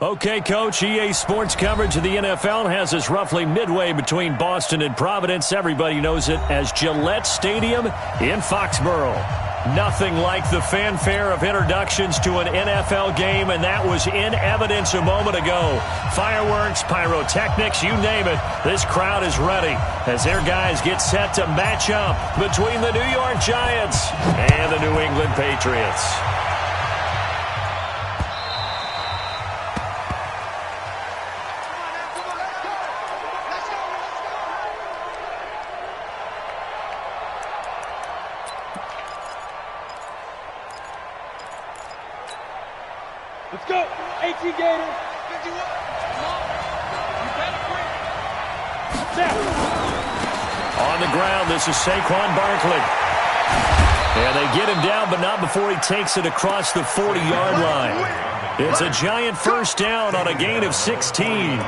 Okay, Coach, EA Sports coverage of the NFL has us roughly midway between Boston and Providence. Everybody knows it as Gillette Stadium in Foxborough. Nothing like the fanfare of introductions to an NFL game, and that was in evidence a moment ago. Fireworks, pyrotechnics, you name it. This crowd is ready as their guys get set to match up between the New York Giants and the New England Patriots. Let's go. 18 Gator. 51. On the ground, this is Saquon Barkley. And they get him down, but not before he takes it across the 40-yard line. It's a Giant first down on a gain of 16.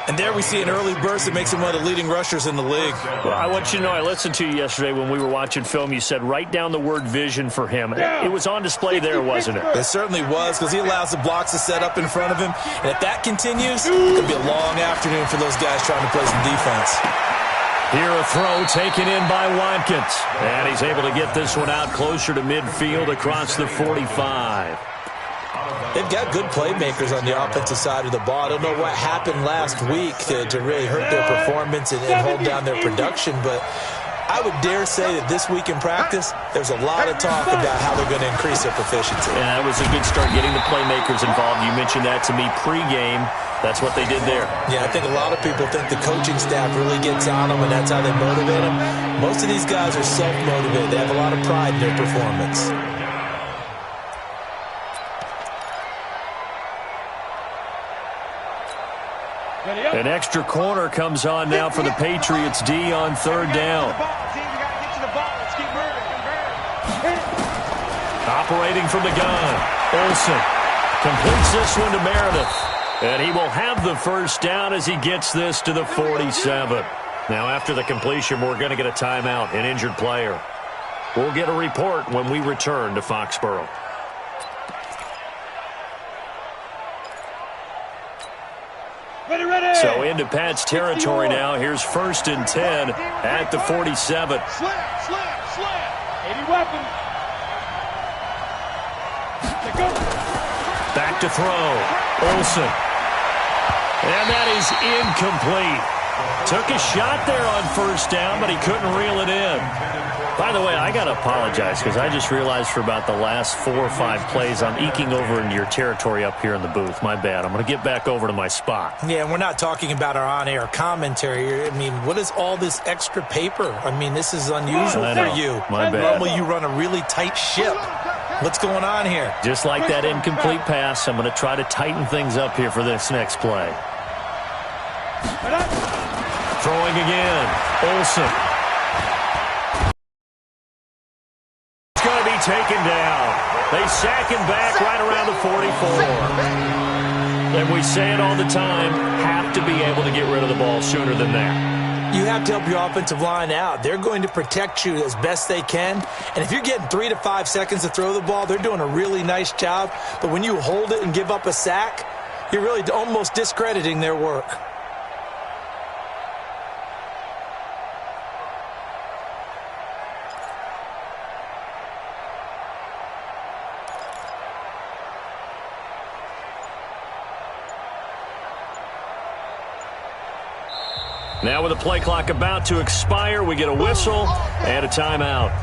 And there we see an early burst that makes him one of the leading rushers in the league. Well, I want you to know, I listened to you yesterday when we were watching film. You said write down the word vision for him. It was on display there, wasn't it? It certainly was, because he allows the blocks to set up in front of him. And if that continues, it could be a long afternoon for those guys trying to play some defense. Here a throw taken in by Watkins. And he's able to get this one out closer to midfield across the 45. They've got good playmakers on the offensive side of the ball. I don't know what happened last week to really hurt their performance and hold down their production, but I would dare say that this week in practice, there's a lot of talk about how they're going to increase their proficiency. And that was a good start, getting the playmakers involved. You mentioned that to me pregame. That's what they did there. Yeah, I think a lot of people think the coaching staff really gets on them, and that's how they motivate them. Most of these guys are self-motivated. They have a lot of pride in their performance. An extra corner comes on now for the Patriots D on third down. Operating from the gun, Olsen completes this one to Meredith. And he will have the first down as he gets this to the 47. Now after the completion, we're going to get a timeout, an injured player. We'll get a report when we return to Foxborough. So into Pat's territory now. Here's 1st and 10 at the 47. Slam. 80 weapon. Back to throw. Olsen. And that is incomplete. Took a shot there on first down, but he couldn't reel it in. By the way, I got to apologize because I just realized for about the last 4 or 5 plays, I'm eking over into your territory up here in the booth. My bad. I'm going to get back over to my spot. Yeah, and we're not talking about our on-air commentary. I mean, what is all this extra paper? I mean, this is unusual for you. My bad. Normally you run a really tight ship. What's going on here? Just like that incomplete pass, I'm going to try to tighten things up here for this next play. Throwing again. Olsen. It's going to be taken down. They sack him back right around the 44. And we say it all the time, have to be able to get rid of the ball sooner than that. You have to help your offensive line out. They're going to protect you as best they can. And if you're getting 3 to 5 seconds to throw the ball, they're doing a really nice job. But when you hold it and give up a sack, you're really almost discrediting their work. Now with the play clock about to expire, we get a whistle and a timeout.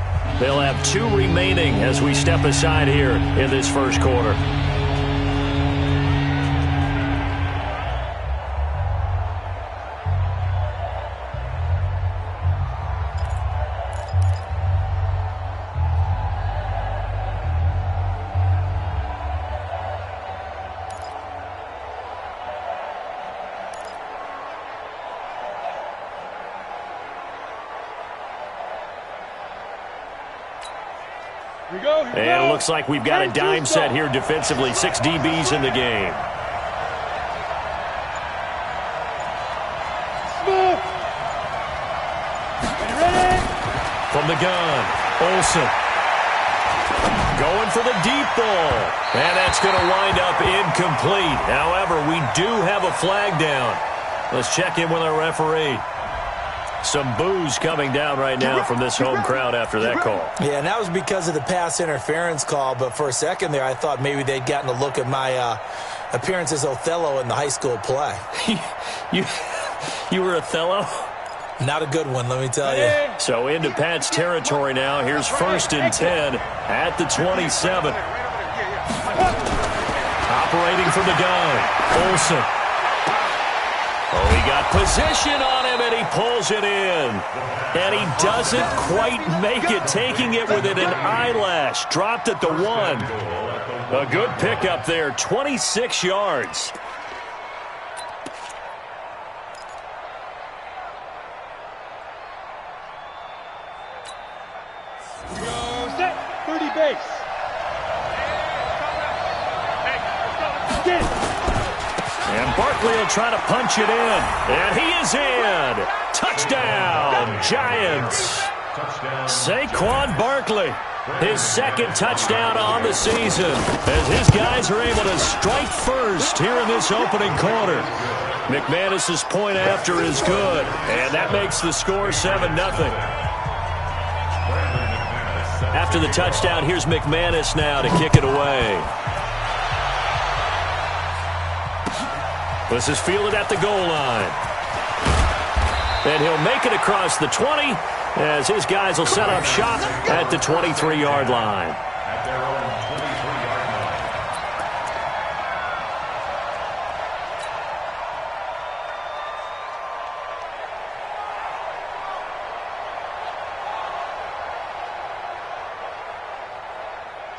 They'll have 2 remaining as we step aside here in this first quarter. And it looks like we've got a dime set here defensively. 6 DBs in the game. From the gun, Olsen. Going for the deep deep ball. And that's going to wind up incomplete. However, we do have a flag down. Let's check in with our referee. Some boos coming down right now from this home crowd after that call. Yeah, and that was because of the pass interference call. But for a second there, I thought maybe they'd gotten a look at my appearance as Othello in the high school play. You were Othello? Not a good one, let me tell you. So into Pat's territory now. Here's 1st and 10 at the 27. Operating from the gun, Olsen. Oh, he got position on him, and he pulls it in. And he doesn't quite make it, taking it within an eyelash. Dropped at the 1. A good pickup there, 26 yards. Set, 30 base. Get it. And Barkley will try to punch it in. And he is in. Touchdown, Giants. Saquon Barkley, his 2nd touchdown on the season, as his guys are able to strike first here in this opening quarter. McManus's point after is good, and that makes the score 7-0. After the touchdown, here's McManus now to kick it away. This is fielded at the goal line. And he'll make it across the 20 as his guys will set up shop at the 23-yard line.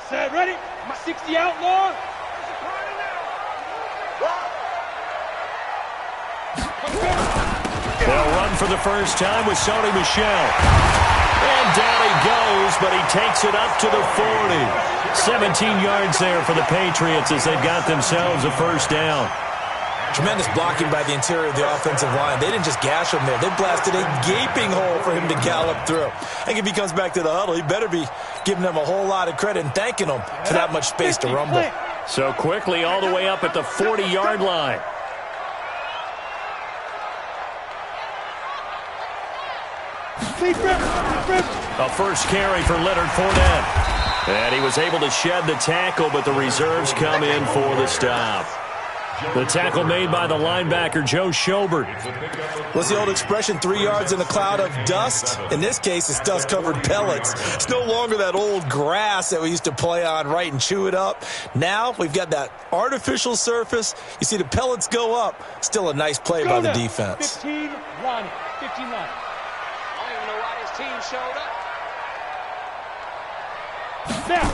Set, ready? 60 outlaw. They'll run for the first time with Sony Michel. And down he goes, but he takes it up to the 40. 17 yards there for the Patriots as they've got themselves a first down. Tremendous blocking by the interior of the offensive line. They didn't just gash him there. They blasted a gaping hole for him to gallop through. I think if he comes back to the huddle, he better be giving them a whole lot of credit and thanking them for that much space to rumble. So quickly all the way up at the 40-yard line. A first carry for Leonard Fournette. And he was able to shed the tackle, but the reserves come in for the stop. The tackle made by the linebacker, Joe Schobert. What's the old expression, 3 yards in a cloud of dust? In this case, it's dust-covered pellets. It's no longer that old grass that we used to play on, right, and chew it up. Now we've got that artificial surface. You see the pellets go up. Still a nice play by the defense. 15 line. 15 line. I don't even know why this team showed up. Now.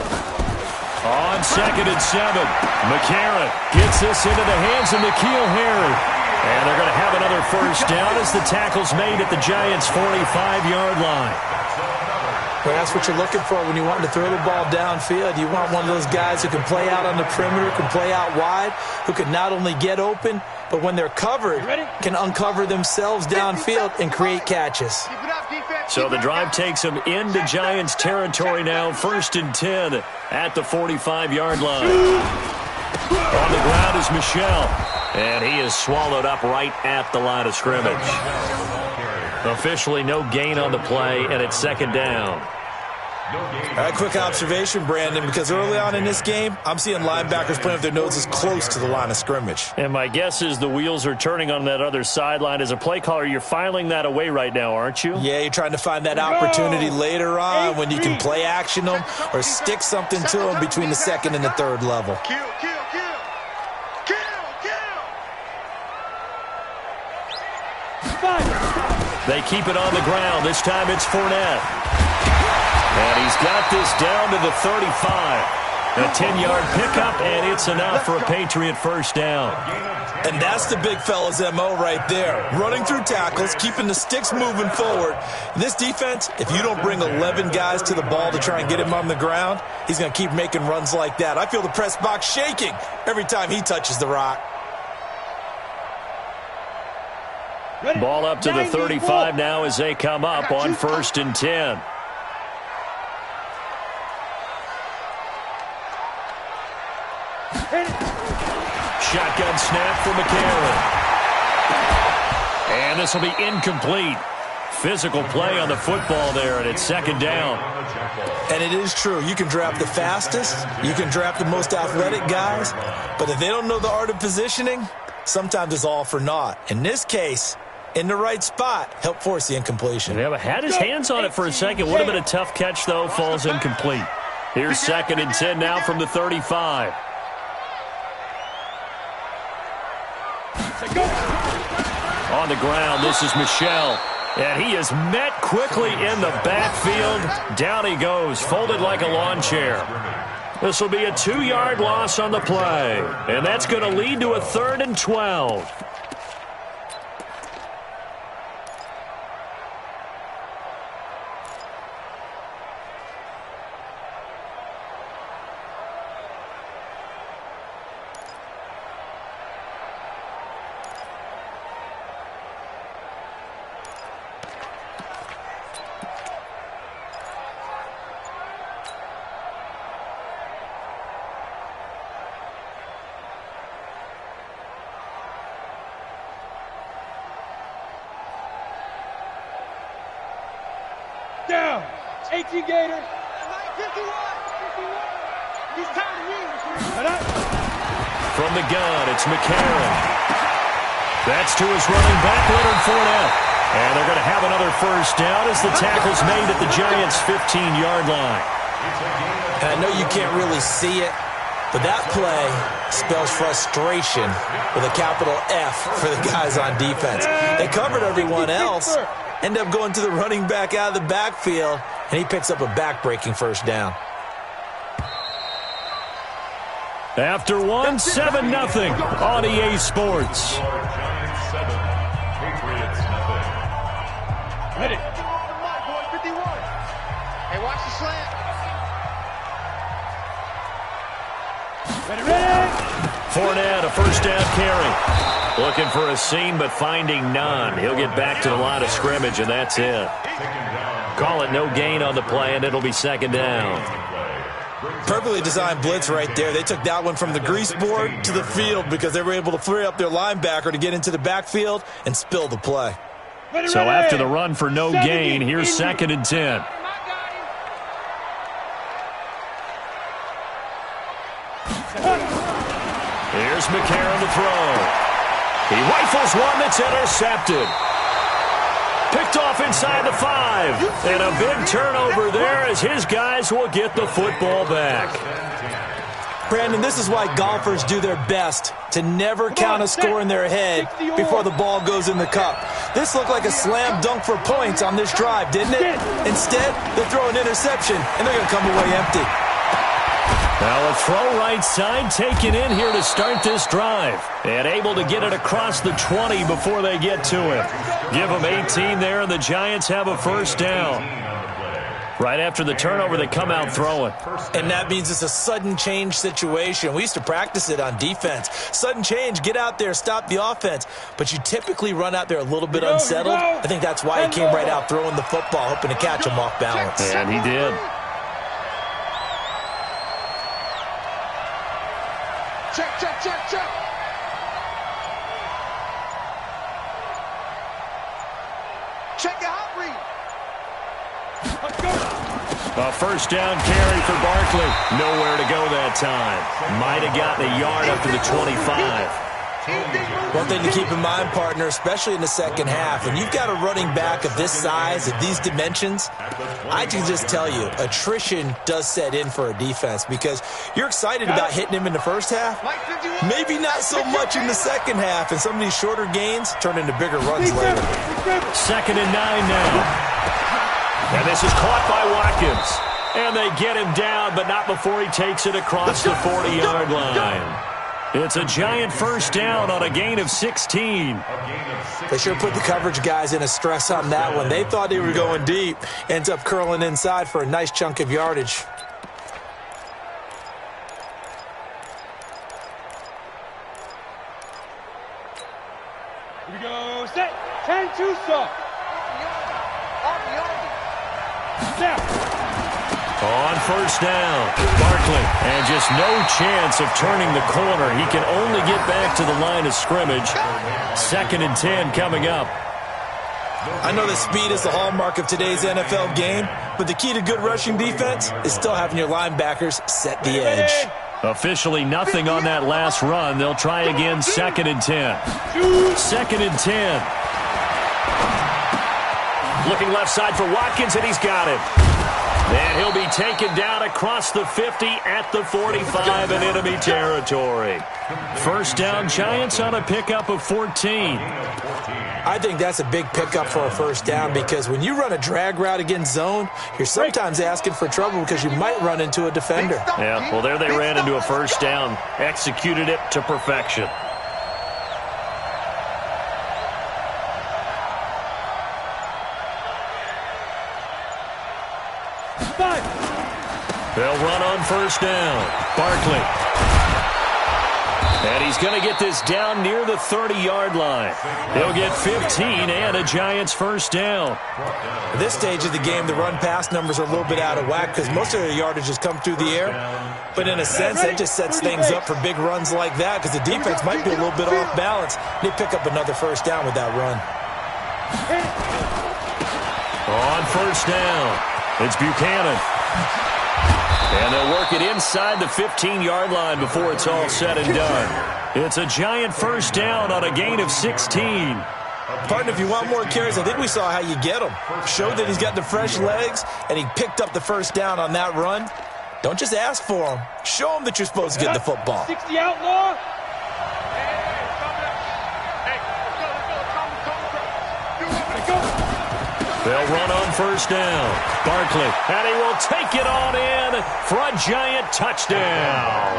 On 2nd and 7, McCarron gets this into the hands of N'Keal Harry. And they're going to have another first down as the tackle's made at the Giants' 45-yard line. Well, that's what you're looking for when you want to throw the ball downfield. You want one of those guys who can play out on the perimeter, can play out wide, who can not only get open, but when they're covered, can uncover themselves downfield and create catches. So the drive takes them into Giants territory now. 1st and 10 at the 45-yard line. On the ground is Michel. And he is swallowed up right at the line of scrimmage. Officially no gain on the play, and it's 2nd down. All right, quick observation, Brandon, because early on in this game, I'm seeing linebackers playing with their noses close to the line of scrimmage. And my guess is the wheels are turning on that other sideline. As a play caller, you're filing that away right now, aren't you? Yeah, you're trying to find that opportunity later on when you can play action them or stick something to them between the 2nd and the 3rd level. Kill. They keep it on the ground. This time it's Fournette. And he's got this down to the 35. A 10-yard pickup, and it's enough for a Patriot first down. And that's the big fella's MO right there. Running through tackles, keeping the sticks moving forward. This defense, if you don't bring 11 guys to the ball to try and get him on the ground, he's going to keep making runs like that. I feel the press box shaking every time he touches the rock. Ball up to the 35 now as they come up on 1st and 10. Shotgun snap for McCarron. And this will be incomplete. Physical play on the football there, and it's second down. And it is true. You can draft the fastest. You can draft the most athletic guys. But if they don't know the art of positioning, sometimes it's all for naught. In this case, in the right spot, help force the incompletion. Yeah, but had his hands on it for a second. Would have been a tough catch, though. Falls incomplete. Here's second and 10 now from the 35. On the ground, this is Michel. And he is met quickly in the backfield. Down he goes, folded like a lawn chair. This will be a 2-yard loss on the play. And that's going to lead to a 3rd and 12. Down. 18 Gator. 51. He's tired of you. From the gun, it's McCarron. That's to his running back, Leonard Fournette. And they're going to have another first down as the tackle's made at the Giants' 15-yard line. And I know you can't really see it, but that play spells frustration with a capital F for the guys on defense. They covered everyone else, end up going to the running back out of the backfield, and he picks up a back-breaking first down. After one, 7-0 on EA Sports. Giants 7, Patriots 0. Ready. 51. Hey, watch the slant. Ready. Fournette, a first down carry. Looking for a seam, but finding none. He'll get back to the line of scrimmage, and that's it. Call it no gain on the play, and it'll be second down. Perfectly designed blitz right there. They took that one from the grease board to the field because they were able to free up their linebacker to get into the backfield and spill the play. So after the run for no gain, here's second and 10. Here's McCarron to throw. He rifles one that's intercepted. Picked off inside the 5. And a big turnover there as his guys will get the football back. Brandon, this is why golfers do their best to never count a score in their head before the ball goes in the cup. This looked like a slam dunk for points on this drive, didn't it? Instead, they throw an interception, and they're going to come away empty. Well, a throw right side taken in here to start this drive. And able to get it across the 20 before they get to him. Give them 18 there, and the Giants have a first down. Right after the turnover, they come out throwing. And that means it's a sudden change situation. We used to practice it on defense. Sudden change, get out there, stop the offense. But you typically run out there a little bit unsettled. I think that's why he came right out throwing the football, hoping to catch him off balance. And he did. Check. Check your hot read. A first down carry for Barkley. Nowhere to go that time. Might have gotten a yard up to the 25. One thing to keep in mind, partner, especially in the second half, when you've got a running back of this size, of these dimensions, I can just tell you, attrition does set in for a defense because you're excited about hitting him in the first half. Maybe not so much in the second half, and some of these shorter gains turn into bigger runs later. Second and 9 now. And this is caught by Watkins. And they get him down, but not before he takes it across the 40-yard line. It's a Giant first down on a gain of 16. They sure put the coverage guys in a stress on that one. They thought they were going deep. Ends up curling inside for a nice chunk of yardage. Here we go. Set. 10-2 soft. Snap. On first down, Barkley. And just no chance of turning the corner. He can only get back to the line of scrimmage. 2nd and 10 coming up. I know that speed is the hallmark of today's NFL game, but the key to good rushing defense is still having your linebackers set the edge. Officially nothing on that last run. They'll try again, 2nd and 10. 2nd and 10. Looking left side for Watkins, and he's got him. And he'll be taken down across the 50 at the 45 in enemy territory. First down, Giants on a pickup of 14. I think that's a big pickup for a first down because when you run a drag route against zone, you're sometimes asking for trouble because you might run into a defender. Yeah, well, there they ran into a first down. Executed it to perfection. They'll run on first down. Barkley. And he's going to get this down near the 30-yard line. He'll get 15 and a Giants first down. At this stage of the game, the run-pass numbers are a little bit out of whack because most of their yardage has come through the air. But in a sense, that just sets things up for big runs like that because the defense might be a little bit off balance. They pick up another first down with that run. On first down, it's Buchanan. And they'll work it inside the 15-yard line before it's all said and done. It's a Giant first down on a gain of 16. Partner, if you want more carries, I think we saw how you get him. Showed that he's got the fresh legs, and he picked up the first down on that run. Don't just ask for him. Show him that you're supposed to get the football. 60 outlaw. They'll run on first down. Barkley, and he will take it on in for a Giant touchdown.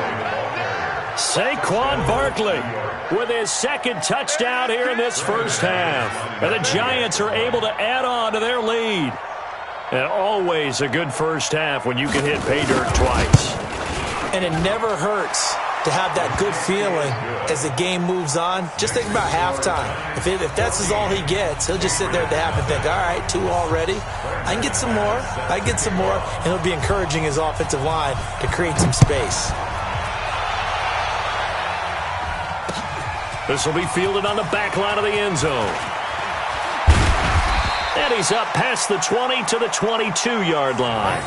Saquon Barkley with his 2nd touchdown here in this first half. And the Giants are able to add on to their lead. And always a good first half when you can hit pay dirt twice. And it never hurts to have that good feeling as the game moves on. Just think about halftime. If that's all he gets, he'll just sit there at the half and think, all right, 2 already. I can get some more. I can get some more. And he'll be encouraging his offensive line to create some space. This will be fielded on the back line of the end zone. And he's up past the 20 to the 22-yard line.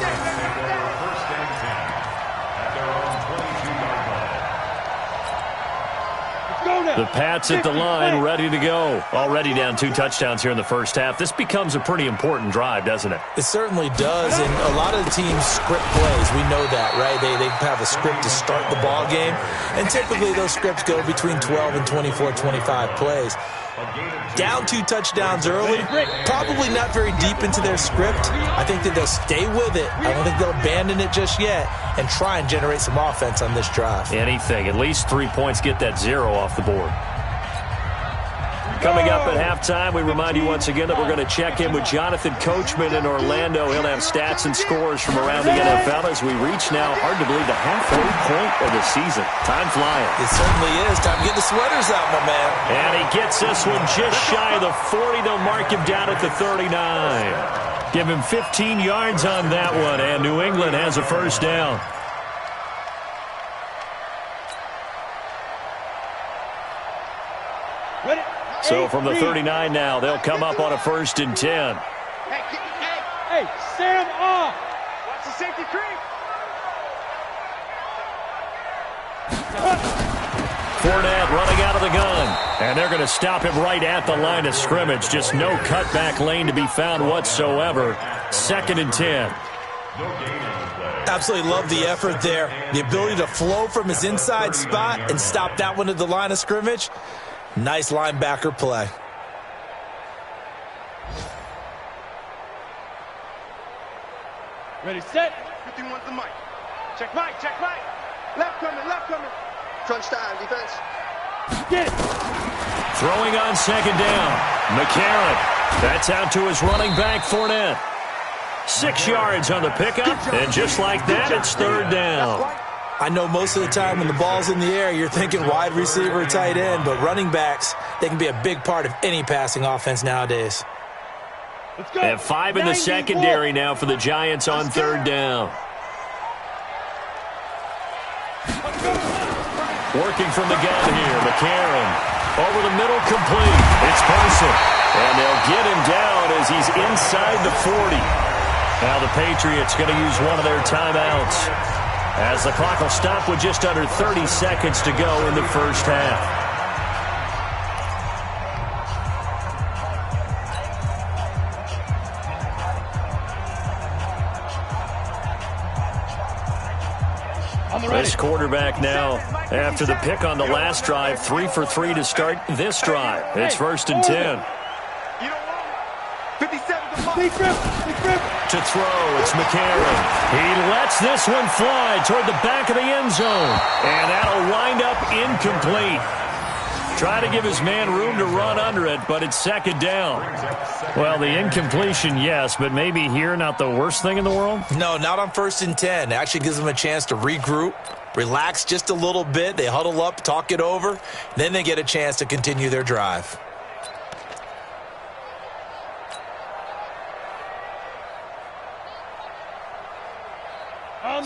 The Pats at the line, ready to go. Already down 2 touchdowns here in the first half. This becomes a pretty important drive, doesn't it? It certainly does, and a lot of the teams script plays. We know that, right? They have a script to start the ball game, and typically those scripts go between 12 and 24, 25 plays. Down 2 touchdowns early, probably not very deep into their script. I think that they'll stay with it. I don't think they'll abandon it just yet and try and generate some offense on this drive. Anything. At least 3 points, get that 0 off the board. Coming up at halftime, we remind you once again that we're going to check in with Jonathan Coachman in Orlando. He'll have stats and scores from around the NFL as we reach now, hard to believe, the halfway point of the season. Time flying. It certainly is. Time to get the sweaters out, my man. And he gets this one just shy of the 40. They'll mark him down at the 39. Give him 15 yards on that one, and New England has a first down. So from the 39 now, they'll come up on a 1st and 10. Hey, Sam off. Watch the safety creep. Fournette running out of the gun. And they're going to stop him right at the line of scrimmage. Just no cutback lane to be found whatsoever. 2nd and 10. Absolutely love the effort there. The ability to flow from his inside spot and stop that one at the line of scrimmage. Nice linebacker play. Ready, set. 51 to Mike. Check Mike, check Mike. Left coming, left coming. Crunch time, defense. Get it. Throwing on 2nd down. McCarron. That's out to his running back, Fournette. 6 yards on the pickup, and just like that, it's 3rd down. I know most of the time when the ball's in the air, you're thinking wide receiver or tight end, but running backs, they can be a big part of any passing offense nowadays. Let's go. And 5 in the secondary now for the Giants on 3rd down. Working from the gun here, McCarron. Over the middle, complete. It's Parsons. And they'll get him down as he's inside the 40. Now the Patriots going to use one of their timeouts, as the clock will stop with just under 30 seconds to go in the first half. This quarterback now, after the pick on the last drive, 3 for 3 to start this drive. It's 1st and 10. To throw, it's McCarron. He lets this one fly toward the back of the end zone. And that'll wind up incomplete. Try to give his man room to run under it, but it's 2nd down. Well, the incompletion, yes, but maybe here not the worst thing in the world? No, not on 1st and 10. It actually gives them a chance to regroup, relax just a little bit. They huddle up, talk it over. Then they get a chance to continue their drive.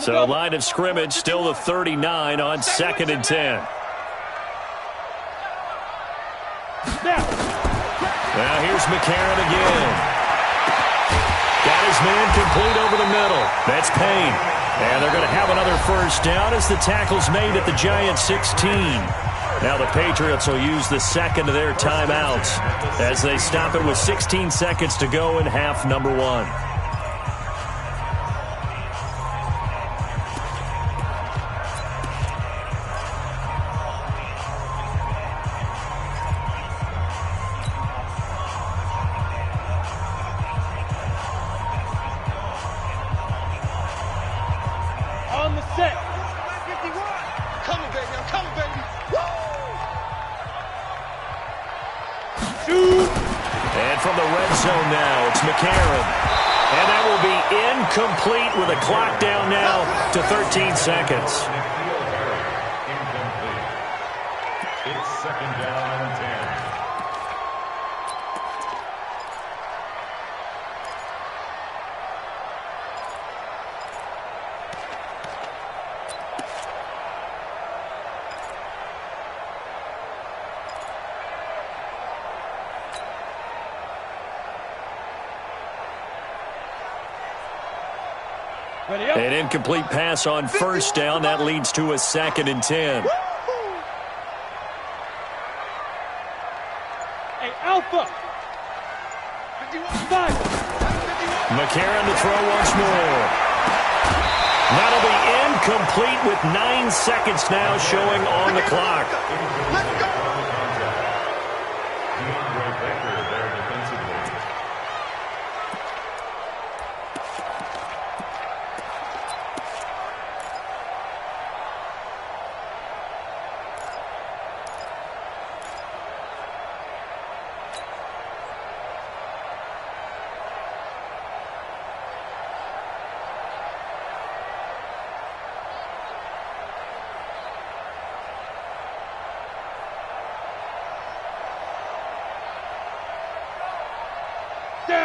So line of scrimmage still the 39 on 2nd and 10. Now here's McCarron again. Got his man complete over the middle. That's Payne. And they're going to have another first down as the tackle's made at the Giants 16. Now the Patriots will use the second of their timeouts as they stop it with 16 seconds to go in half number 1. Complete with a clock down now to 13 seconds. It's 2nd down and 10. An incomplete pass on 1st down. That leads to a 2nd and 10. Hey, Alpha. McCarron to throw once more. That'll be incomplete with 9 seconds now showing on the clock. Let's go.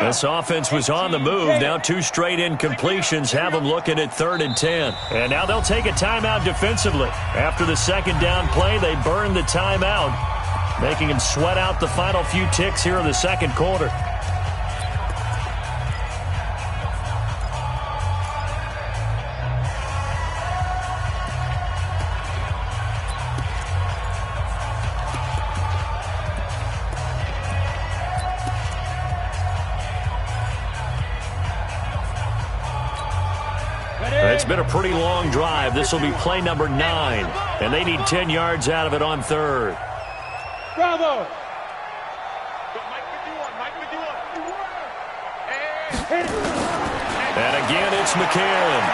This offense was on the move. Now 2 straight incompletions have them looking at 3rd and 10. And now they'll take a timeout defensively. After the 2nd down play, they burn the timeout, making them sweat out the final few ticks here in the 2nd quarter. It's been a pretty long drive. This will be play number 9, and they need 10 yards out of it on 3rd. Bravo! And again, it's McCarron.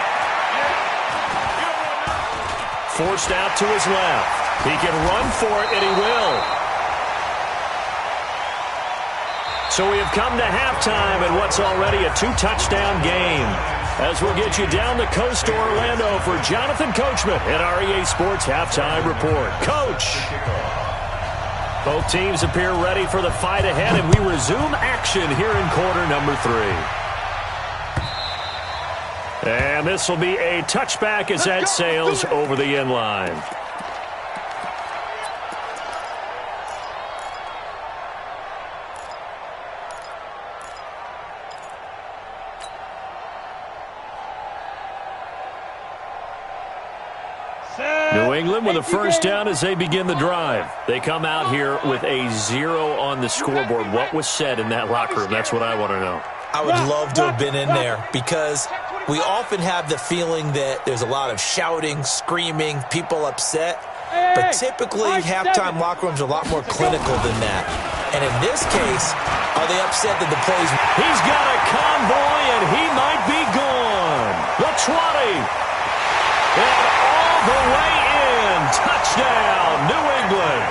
Forced out to his left. He can run for it, and he will. So we have come to halftime in what's already a 2-touchdown game. As we'll get you down the coast to Orlando for Jonathan Coachman at our EA Sports Halftime Report. Coach! Both teams appear ready for the fight ahead, and we resume action here in quarter number 3. And this will be a touchback as that sails over the end line. New England with a first down as they begin the drive. They come out here with a 0 on the scoreboard. What was said in that locker room? That's what I want to know. I would love to have been in there because we often have the feeling that there's a lot of shouting, screaming, people upset. But typically, halftime locker rooms are a lot more clinical than that. And in this case, are they upset that the plays... He's got a convoy, and he might be gone. The 20. And all the way in. Touchdown, New England.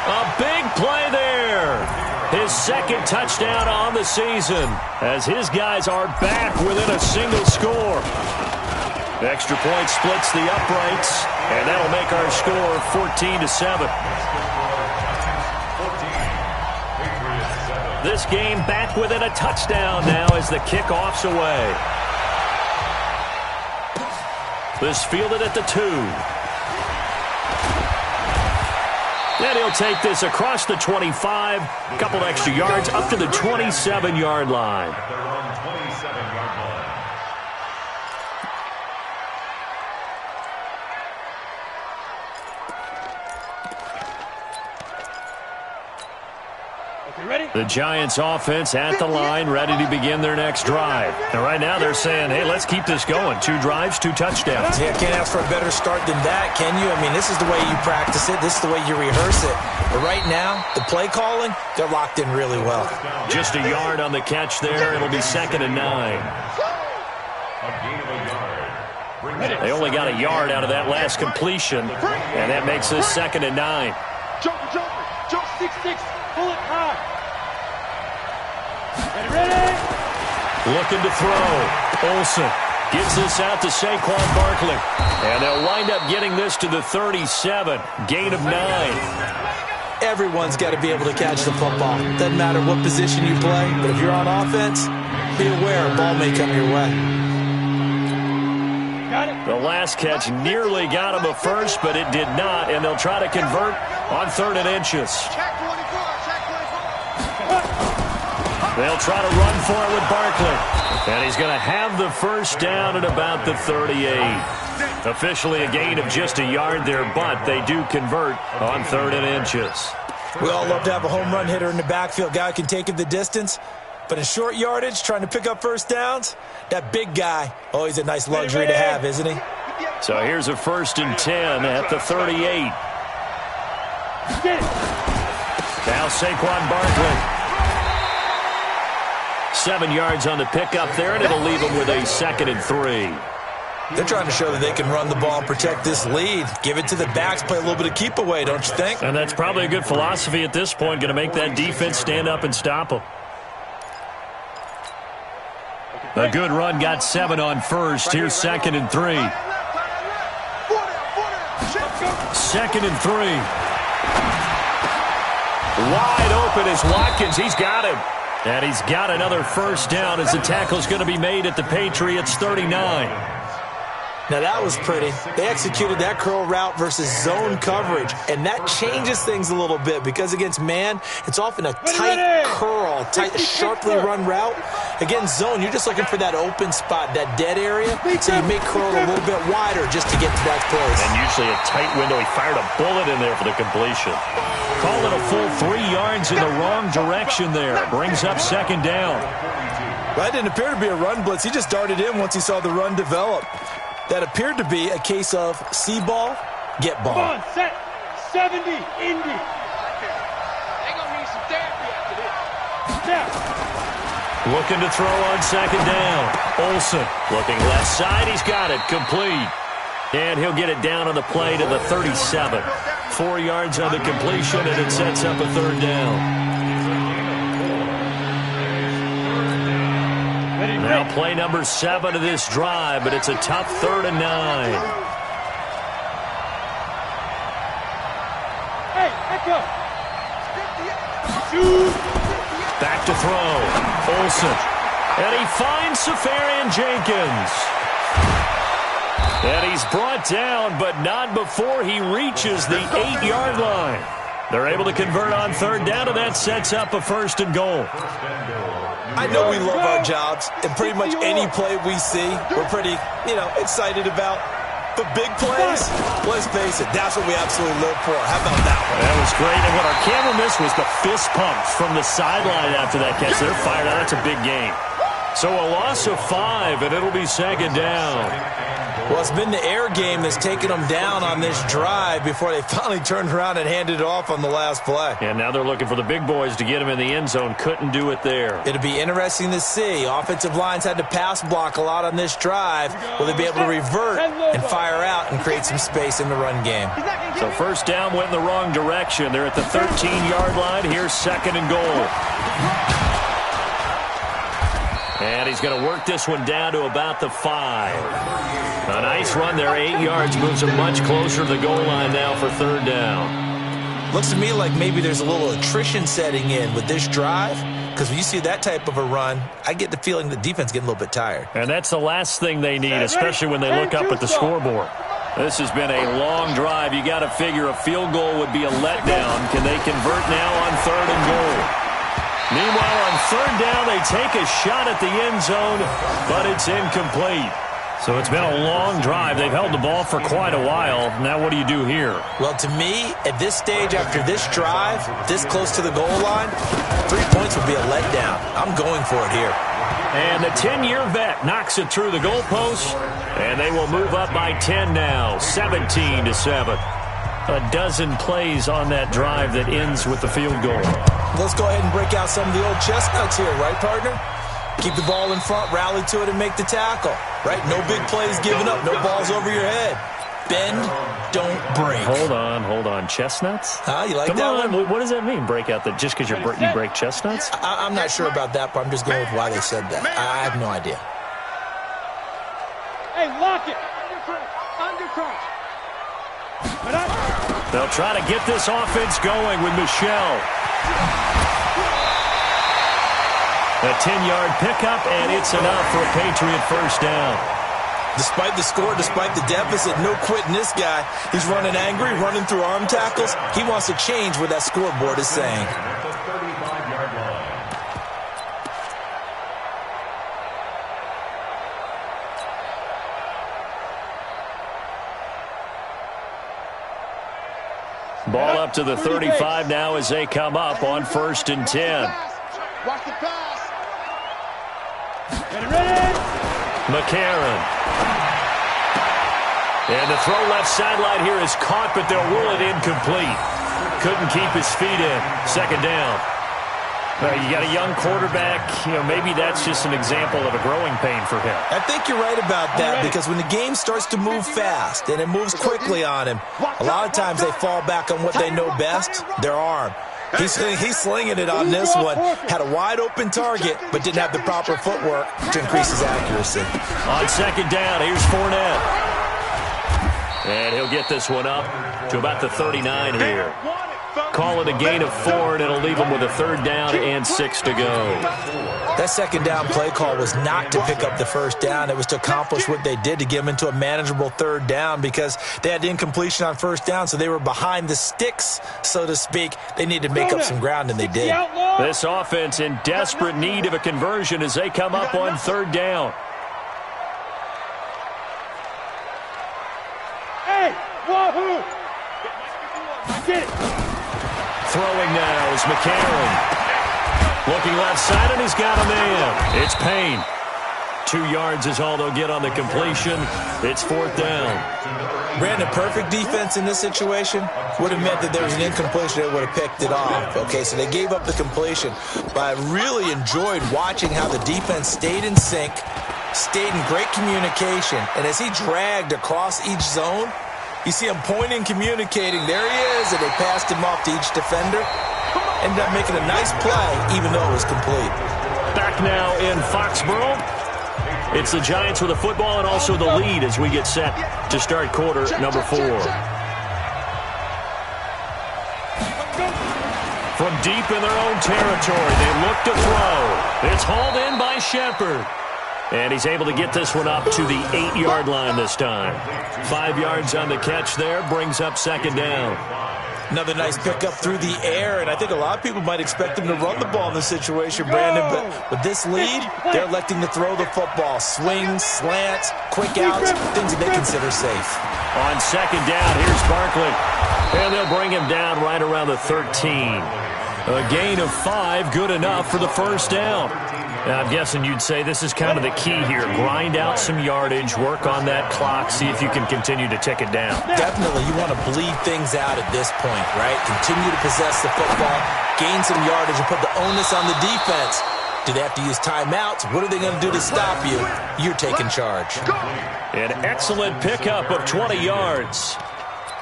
A big play there. His second touchdown on the season as his guys are back within a single score. The extra point splits the uprights, and that'll make our score 14-7. This game back within a touchdown now as the kickoff's away. This fielded at the 2. And he'll take this across the 25, a couple extra yards up to the 27-yard line. The Giants offense at the line, ready to begin their next drive. And right now they're saying, hey, let's keep this going. 2 drives, 2 touchdowns. Yeah, can't ask for a better start than that, can you? I mean, this is the way you practice it. This is the way you rehearse it. But right now, the play calling, they're locked in really well. Just a yard on the catch there. It'll be 2nd and 9. They only got a yard out of that last completion, and that makes this 2nd and 9. Jump 6-6, pull it high. Ready? Looking to throw. Olsen gets this out to Saquon Barkley. And they'll wind up getting this to the 37. Gain of 9. Everyone's got to be able to catch the football. Doesn't matter what position you play, but if you're on offense, be aware a ball may come your way. The last catch nearly got him a first, but it did not, and they'll try to convert on 3rd and inches. They'll try to run for it with Barkley. And he's going to have the first down at about the 38. Officially a gain of just a yard there, but they do convert on 3rd and inches. We all love to have a home run hitter in the backfield. Guy can take it the distance. But in short yardage, trying to pick up first downs, that big guy, always a nice luxury to have, isn't he? So here's a 1st and 10 at the 38. Now Saquon Barkley. 7 yards on the pickup there, and it'll leave them with a 2nd and 3. They're trying to show that they can run the ball and protect this lead. Give it to the backs, play a little bit of keep away, don't you think? And that's probably a good philosophy at this point, going to make that defense stand up and stop them. A good run, got 7 on 1st. Here's 2nd and 3. 2nd and 3. Wide open is Watkins. He's got him. And he's got another first down as the tackle's going to be made at the Patriots 39. Now, that was pretty. They executed that curl route versus zone coverage, and that changes things a little bit because against man, it's often a tight curl, tight, sharply run route. Against zone, you're just looking for that open spot, that dead area, so you may curl a little bit wider just to get to that place. And usually a tight window. He fired a bullet in there for the completion. Call it a full 3 yards in the wrong direction there. Brings up 2nd down. That didn't appear to be a run blitz. He just darted in once he saw the run develop. That appeared to be a case of see ball, get ball. Come on, set. 70, Indy. They're going to need some therapy after this. Step. Looking to throw on 2nd down. Olsen looking left side. He's got it. Complete. And he'll get it down on the play to the 37. 4 yards on the completion, and it sets up a 3rd down. Now play number 7 of this drive, but it's a tough 3rd and 9. Hey, echo. Back to throw. Olsen. And he finds Safarian Jenkins. And he's brought down, but not before he reaches the 8-yard line. They're able to convert on third down, and that sets up a first and goal. I know we love our jobs, and pretty much any play we see, we're pretty, excited about. But big plays, let's face it, that's what we absolutely live for. How about that one? That was great, and what our camera missed was the fist pumps from the sideline after that catch. They're fired out. That's a big game. So a loss of 5, and it'll be second down. Well, it's been the air game that's taken them down on this drive before they finally turned around and handed it off on the last play. And now they're looking for the big boys to get him in the end zone. Couldn't do it there. It'll be interesting to see. Offensive lines had to pass block a lot on this drive. Will they be able to revert and fire out and create some space in the run game? So first down went in the wrong direction. They're at the 13-yard line. Here's second and goal. And he's going to work this one down to about the 5. A nice run there, 8 yards, moves him much closer to the goal line now for third down. Looks to me like maybe there's a little attrition setting in with this drive, because when you see that type of a run, I get the feeling the defense getting a little bit tired. And that's the last thing they need, especially when they look up at the scoreboard. This has been a long drive. You got to figure a field goal would be a letdown. Can they convert now on third and goal? Meanwhile, on third down, they take a shot at the end zone, but it's incomplete. So it's been a long drive. They've held the ball for quite a while. Now what do you do here? Well, to me, at this stage, after this drive, this close to the goal line, 3 points would be a letdown. I'm going for it here. And the 10-year vet knocks it through the goalpost, and they will move up by 10 now, 17-7. A dozen plays on that drive that ends with the field goal. Let's go ahead and break out some of the old chestnuts here, right, partner? Keep the ball in front, rally to it, and make the tackle, right? No big plays given up, no balls over your head. Bend, don't break. Hold on. Chestnuts? You like Come that on. one? What does that mean, break out? Just because you break chestnuts? I'm not sure about that, but I'm just going with why they said that. I have no idea. Hey, lock it. Under crunch. They'll try to get this offense going with Michelle. A 10-yard pickup, and it's enough for a Patriot first down. Despite the score, despite the deficit, no quitting this guy. He's running angry, running through arm tackles. He wants to change what that scoreboard is saying. Ball up to the 35 now as they come up on 1st and 10. Watch the pass. McCarron. And the throw left sideline here is caught, but they'll rule it incomplete. Couldn't keep his feet in. Second down. You got a young quarterback. Maybe that's just an example of a growing pain for him. I think you're right about that, because when the game starts to move fast and it moves quickly on him, a lot of times they fall back on what they know best, their arm. He's slinging it on this one. Had a wide-open target, but didn't have the proper footwork to increase his accuracy. On second down, here's Fournette. And he'll get this one up to about the 39 here. Call it a gain of 4, and it'll leave him with a third down and 6 to go. That second down play call was not to pick up the first down. It was to accomplish what they did, to get them into a manageable third down, because they had incompletion on first down, so they were behind the sticks, so to speak. They needed to make up some ground, and they did. This offense in desperate need of a conversion as they come up on third down. Hey, wahoo! Get it. Throwing now is McCarron. Looking left side, and he's got a man. It's Payne. 2 yards is all they'll get on the completion. It's 4th down. Brandon, perfect defense in this situation would have meant that there was an incompletion. They would have picked it off. Okay, so they gave up the completion. But I really enjoyed watching how the defense stayed in sync, stayed in great communication. And as he dragged across each zone, you see him pointing, communicating. There he is, and they passed him off to each defender. Ended up making a nice play, even though it was complete. Back now in Foxborough. It's the Giants with the football and also the lead as we get set to start quarter number 4. From deep in their own territory, they look to throw. It's hauled in by Shepard. And he's able to get this one up to the 8-yard line this time. 5 yards on the catch there, brings up second down. Another nice pickup through the air, and I think a lot of people might expect him to run the ball in this situation, Brandon, but with this lead, they're electing to throw the football. Swings, slants, quick outs, things that they consider safe. On second down, here's Barkley. And they'll bring him down right around the 13. A gain of 5, good enough for the first down. Now, I'm guessing you'd say this is kind of the key here. Grind out some yardage, work on that clock, see if you can continue to tick it down. Definitely. You want to bleed things out at this point, right? Continue to possess the football, gain some yardage, and put the onus on the defense. Do they have to use timeouts? What are they going to do to stop you? You're taking charge. An excellent pickup of 20 yards.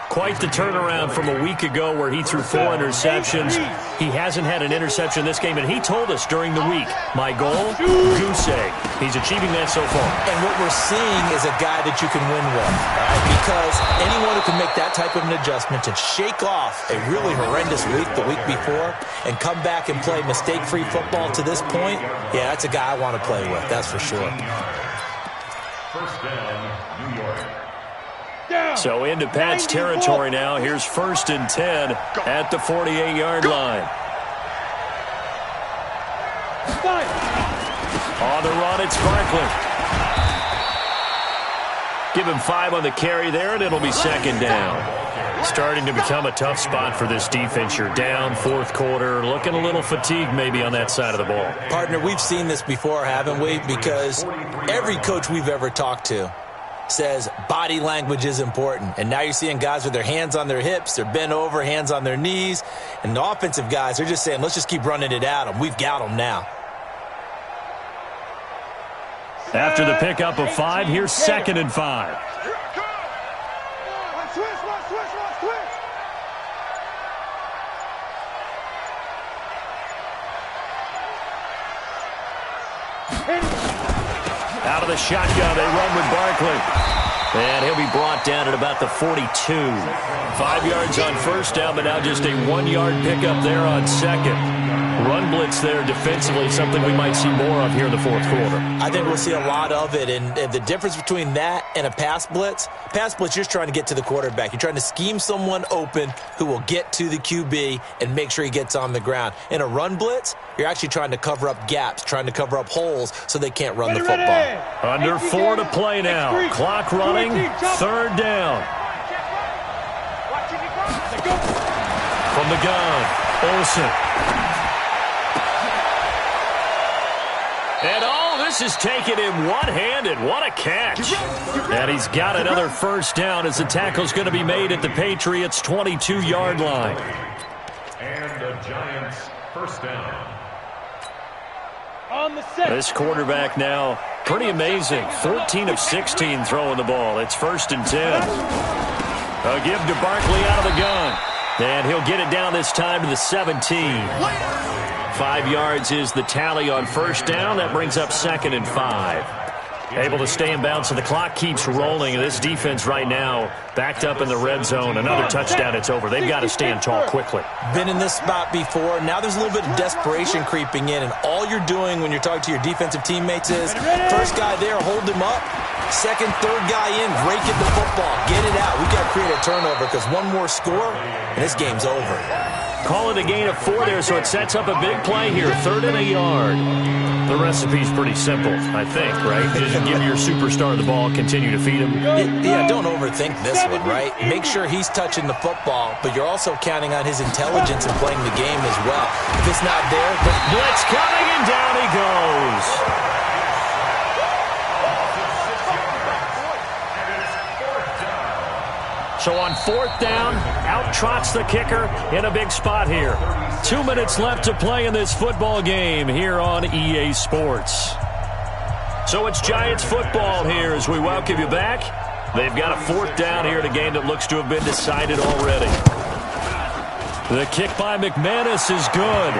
Quite the turnaround from a week ago where he threw 4 interceptions. He hasn't had an interception this game, and he told us during the week, my goal, goose egg. He's achieving that so far. And what we're seeing is a guy that you can win with, right? Because anyone who can make that type of an adjustment and shake off a really horrendous week the week before and come back and play mistake-free football to this point, yeah, that's a guy I want to play with, that's for sure. First down, New York. So into Pat's territory now. Here's 1st and 10 at the 48-yard line. On the run, it's Barkley. Give him 5 on the carry there, and it'll be second down. Starting to become a tough spot for this defense. You're down, 4th quarter, looking a little fatigued maybe on that side of the ball. Partner, we've seen this before, haven't we? Because every coach we've ever talked to says body language is important. And now you're seeing guys with their hands on their hips, they're bent over, hands on their knees. And the offensive guys, they're just saying, let's just keep running it at them. We've got them now. After the pickup of 5, here's 2nd and 5. Out of the shotgun, they run with Barkley. And he'll be brought down at about the 42. 5 yards on first down, but now just a 1-yard pickup there on second. Run blitz there defensively, something we might see more of here in the 4th quarter. I think we'll see a lot of it, and the difference between that and a pass blitz, you're just trying to get to the quarterback. You're trying to scheme someone open who will get to the QB and make sure he gets on the ground. In a run blitz, you're actually trying to cover up gaps, trying to cover up holes so they can't run the football. Under 4 to play now. Clock running, 3rd down. From the gun, Olsen. And this is taking him one-handed. What a catch. And he's got another first down as the tackle's going to be made at the Patriots' 22-yard line. And the Giants' first down. This quarterback now, pretty amazing. 14 of 16 throwing the ball. It's 1st and 10. A give to Barkley out of the gun. And he'll get it down this time to the 17. 5 yards is the tally on first down. That brings up 2nd and 5. Able to stay in bounds, and the clock keeps rolling. And this defense right now backed up in the red zone. Another touchdown, it's over. They've got to stand tall quickly. Been in this spot before. Now there's a little bit of desperation creeping in, and all you're doing when you're talking to your defensive teammates is first guy there, hold him up. Second, third guy in, break it the football. Get it out. We've got to create a turnover because one more score, and this game's over. Call it a gain of 4 there, so it sets up a big play here. 3rd and a yard. The recipe's pretty simple, I think, right? Just give your superstar the ball, continue to feed him. Yeah, don't overthink this one, right? Make sure he's touching the football, but you're also counting on his intelligence in playing the game as well. If it's not there, blitz coming, and down he goes. So on 4th down, out trots the kicker in a big spot here. 2 minutes left to play in this football game here on EA Sports. So it's Giants football here as we welcome you back. They've got a 4th down here in a game that looks to have been decided already. The kick by McManus is good.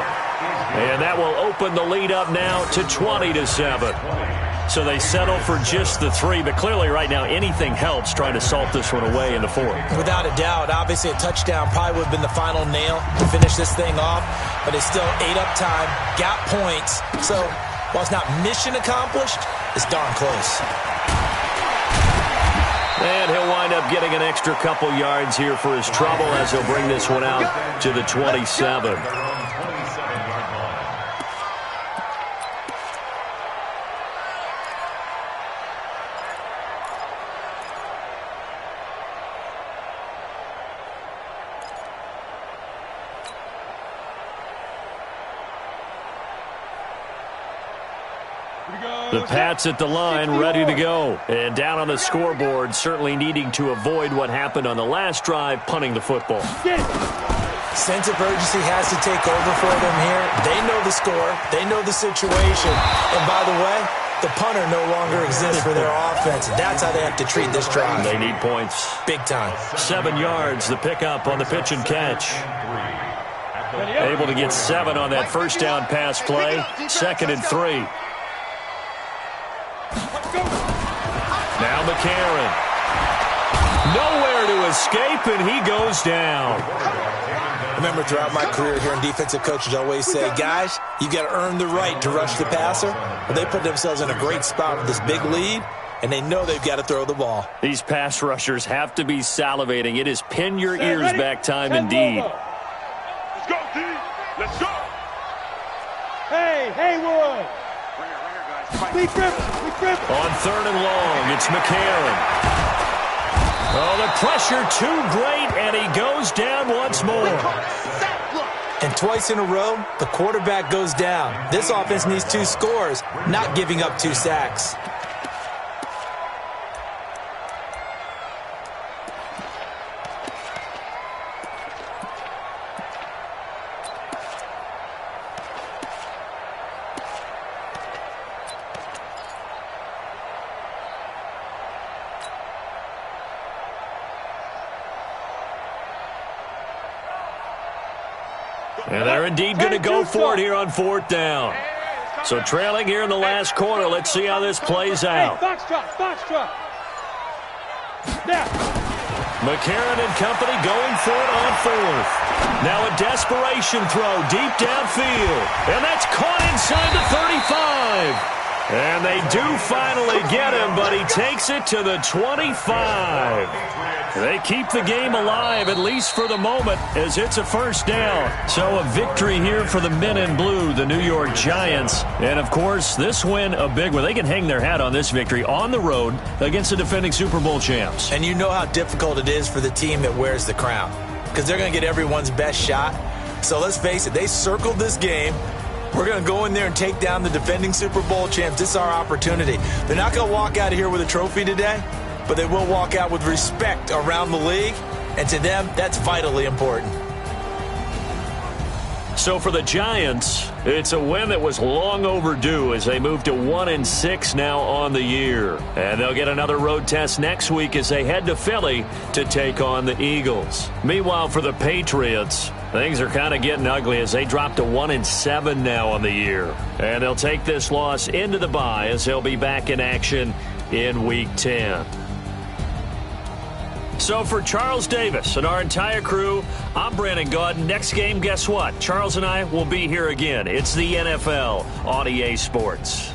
And that will open the lead up now to 20-7. So they settle for just the 3, but clearly right now anything helps trying to salt this one away in the 4th. Without a doubt, obviously a touchdown probably would have been the final nail to finish this thing off, but it's still ate up time, got points. So while it's not mission accomplished, It's darn close. And he'll wind up getting an extra couple yards here for his trouble as he'll bring this one out to the 27. The Pats at the line, ready to go. And down on the scoreboard, certainly needing to avoid what happened on the last drive, punting the football. Sense of urgency has to take over for them here. They know the score. They know the situation. And by the way, the punter no longer exists for their offense. That's how they have to treat this drive. They need points. Big time. 7 yards, the pickup on the pitch and catch. Able to get 7 on that first down pass play. 2nd and 3. Now McCarron. Nowhere to escape, and he goes down. I remember throughout my career hearing defensive coaches always say, guys, you got to earn the right to rush the passer. Well, they put themselves in a great spot with this big lead, and they know they've got to throw the ball. These pass rushers have to be salivating. It is pin your ears back time indeed. Let's go, D. Let's go. Hey, Haywood. Be driven. On 3rd and long, it's McCarron. Oh, the pressure too great, and he goes down once more. And twice in a row, the quarterback goes down. This offense needs 2 scores, not giving up 2 sacks. And they're indeed going to go for it here on 4th down. So trailing here in the last quarter. Let's see how this plays out. Foxtrot. McCarron and company going for it on 4th. Now a desperation throw deep downfield. And that's caught inside the 35. And they do finally get him, but he takes it to the 25. They keep the game alive, at least for the moment, as it's a first down. So a victory here for the men in blue, the New York Giants. And, of course, this win, a big one. They can hang their hat on this victory on the road against the defending Super Bowl champs. And you know how difficult it is for the team that wears the crown, because they're going to get everyone's best shot. So let's face it, they circled this game. We're going to go in there and take down the defending Super Bowl champs. This is our opportunity. They're not going to walk out of here with a trophy today, but they will walk out with respect around the league, and to them, that's vitally important. So for the Giants, it's a win that was long overdue as they move to 1-6 now on the year. And they'll get another road test next week as they head to Philly to take on the Eagles. Meanwhile, for the Patriots, things are kind of getting ugly as they drop to 1-7 now on the year. And they'll take this loss into the bye as they'll be back in action in Week 10. So for Charles Davis and our entire crew, I'm Brandon Gaudin. Next game, guess what? Charles and I will be here again. It's the NFL on EA Sports.